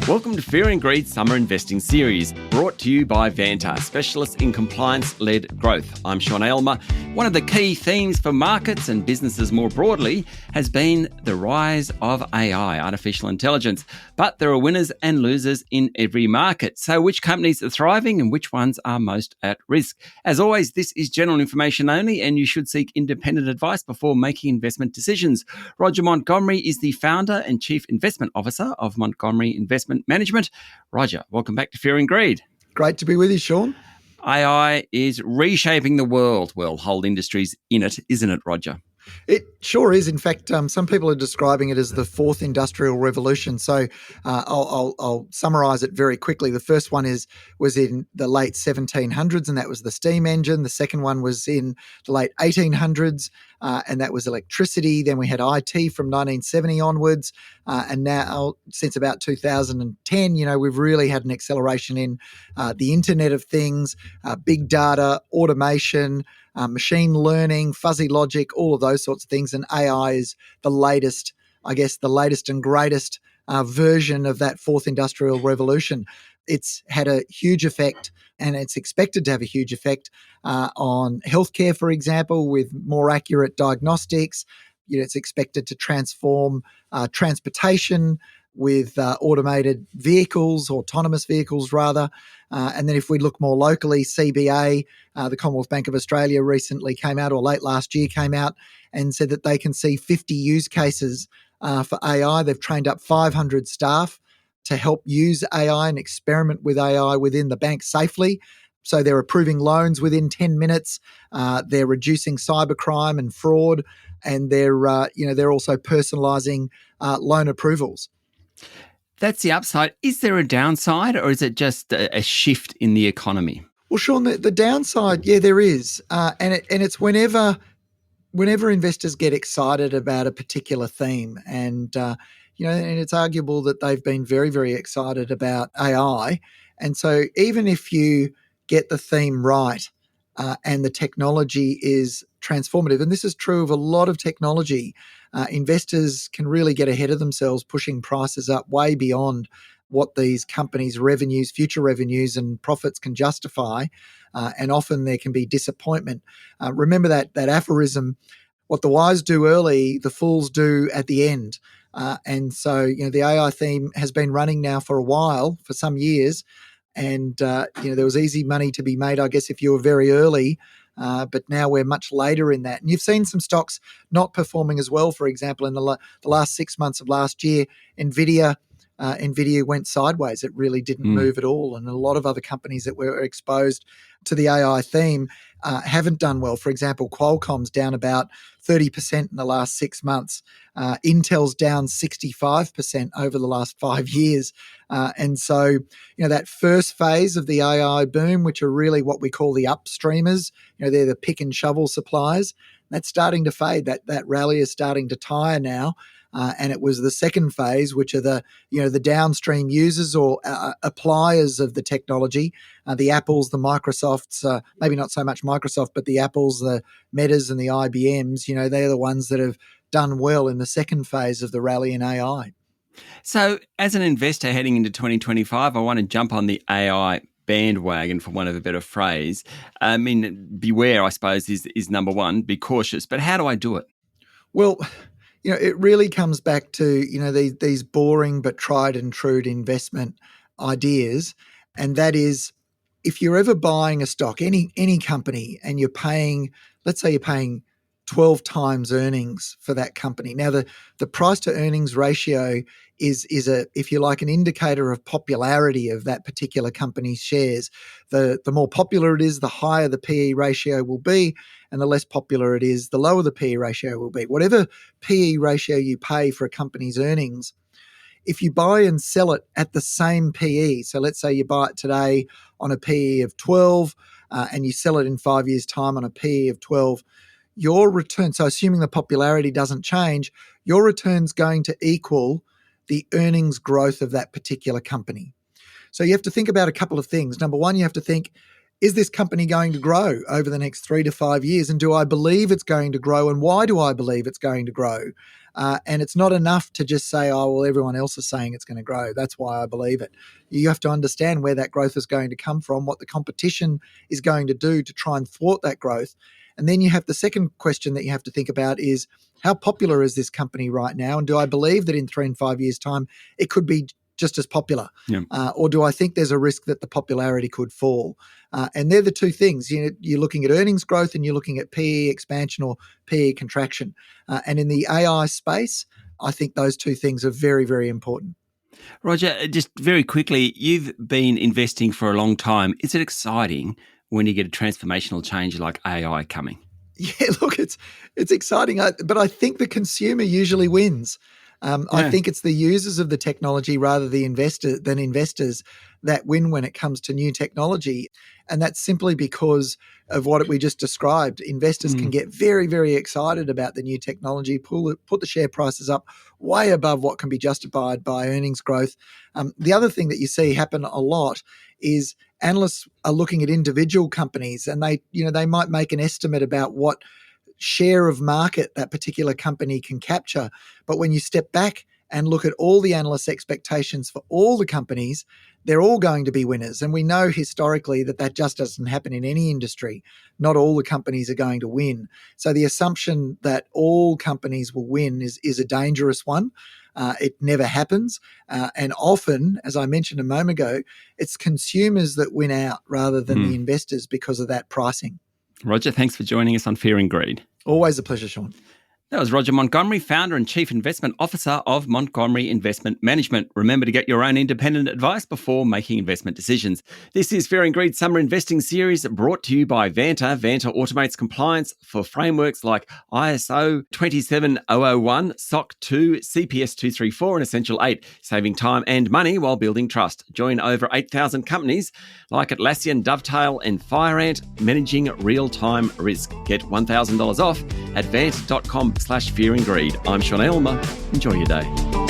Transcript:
Welcome to Fear and Greed Summer Investing Series, brought to you by Vanta, specialists in compliance-led growth. I'm Sean Aylmer. One of the key themes for markets and businesses more broadly has been the rise of AI, artificial intelligence. But there are winners and losers in every market. So which companies are thriving and which ones are most at risk? As always, this is general information only, and you should seek independent advice before making investment decisions. Roger Montgomery is the founder and chief investment officer of Montgomery Investment Management. Roger, welcome back to Fear and Greed. Great to be with you, Sean. AI is reshaping the world. Well, whole industries in it, isn't it, Roger? It sure is. In fact, some people are describing it as the fourth industrial revolution. So I'll summarise it very quickly. The first one was in the late 1700s, and that was the steam engine. The second one was in the late 1800s, and that was electricity. Then we had IT from 1970 onwards, and now since about 2010, we've really had an acceleration in the Internet of Things, big data, automation, machine learning, fuzzy logic, all of those sorts of things. And AI is the latest and greatest version of that fourth industrial revolution. It's had a huge effect, and it's expected to have a huge effect on healthcare, for example, with more accurate diagnostics. It's expected to transform transportation with automated vehicles, autonomous vehicles rather. And then if we look more locally, CBA, the Commonwealth Bank of Australia recently came out, or late last year came out, and said that they can see 50 use cases for AI. They've trained up 500 staff to help use AI and experiment with AI within the bank safely. So they're approving loans within 10 minutes. They're reducing cybercrime and fraud, and they're also personalising loan approvals. That's the upside. Is there a downside, or is it just a shift in the economy? Well, Sean, the downside, there is, and it's whenever investors get excited about a particular theme, and and it's arguable that they've been very, very excited about AI, and so even if you get the theme right and the technology is transformative, and this is true of a lot of technology, investors can really get ahead of themselves, pushing prices up way beyond what these companies' revenues, future revenues and profits can justify, and often there can be disappointment. Remember that aphorism, what the wise do early, the fools do at the end. And so, the AI theme has been running now for a while, for some years, and there was easy money to be made, I guess, if you were very early. But now we're much later in that. And you've seen some stocks not performing as well. For example, in the last 6 months of last year, NVIDIA went sideways. It really didn't move at all. And a lot of other companies that were exposed to the AI theme haven't done well. For example, Qualcomm's down about 30% in the last 6 months. Intel's down 65% over the last 5 years. And so, that first phase of the AI boom, which are really what we call the upstreamers, they're the pick and shovel suppliers, that's starting to fade. That rally is starting to tire now. And it was the second phase, which are the downstream users or appliers of the technology, the Apples, the Microsofts, maybe not so much Microsoft, but the Apples, the Metas and the IBMs, they're the ones that have done well in the second phase of the rally in AI. So as an investor heading into 2025, I want to jump on the AI bandwagon, for want of a better phrase. I mean, beware, I suppose, is number one. Be cautious. But how do I do it? Well, it really comes back to, these boring but tried and true investment ideas. And that is, if you're ever buying a stock, any company, and let's say you're paying 12 times earnings for that company. Now, the price to earnings ratio is if you like, an indicator of popularity of that particular company's shares. The more popular it is, the higher the PE ratio will be, and the less popular it is, the lower the PE ratio will be. Whatever PE ratio you pay for a company's earnings, if you buy and sell it at the same PE, so let's say you buy it today on a PE of 12 and you sell it in 5 years' time on a PE of 12, your return, so assuming the popularity doesn't change, your return's going to equal the earnings growth of that particular company. So you have to think about a couple of things. Number one, you have to think, is this company going to grow over the next 3 to 5 years? And do I believe it's going to grow? And why do I believe it's going to grow? And it's not enough to just say, oh, well, everyone else is saying it's going to grow. That's why I believe it. You have to understand where that growth is going to come from, what the competition is going to do to try and thwart that growth. And then you have the second question that you have to think about is, how popular is this company right now? And do I believe that in 3 and 5 years' time, it could be just as popular? Yeah. Or do I think there's a risk that the popularity could fall? And they're the two things. You're looking at earnings growth and you're looking at PE expansion or PE contraction. And in the AI space, I think those two things are very, very important. Roger, just very quickly, you've been investing for a long time. Is it exciting when you get a transformational change like AI coming? Yeah, look, it's exciting, but I think the consumer usually wins. I think it's the users of the technology rather than investors that win when it comes to new technology. And that's simply because of what we just described. Investors can get very, very excited about the new technology, put the share prices up way above what can be justified by earnings growth. The other thing that you see happen a lot is analysts are looking at individual companies, and they might make an estimate about what share of market that particular company can capture. But when you step back and look at all the analysts' expectations for all the companies, they're all going to be winners. And we know historically that just doesn't happen in any industry. Not all the companies are going to win. So the assumption that all companies will win is a dangerous one. It never happens. And often, as I mentioned a moment ago, it's consumers that win out rather than the investors because of that pricing. Roger, thanks for joining us on Fear and Greed. Always a pleasure, Sean. That was Roger Montgomery, founder and chief investment officer of Montgomery Investment Management. Remember to get your own independent advice before making investment decisions. This is Fear and Greed Summer Investing Series brought to you by Vanta. Vanta automates compliance for frameworks like ISO 27001, SOC 2, CPS 234 and Essential 8, saving time and money while building trust. Join over 8,000 companies like Atlassian, Dovetail and FireAnt managing real-time risk. Get $1,000 off at vant.com/fear and greed. I'm Sean Aylmer. Enjoy your day.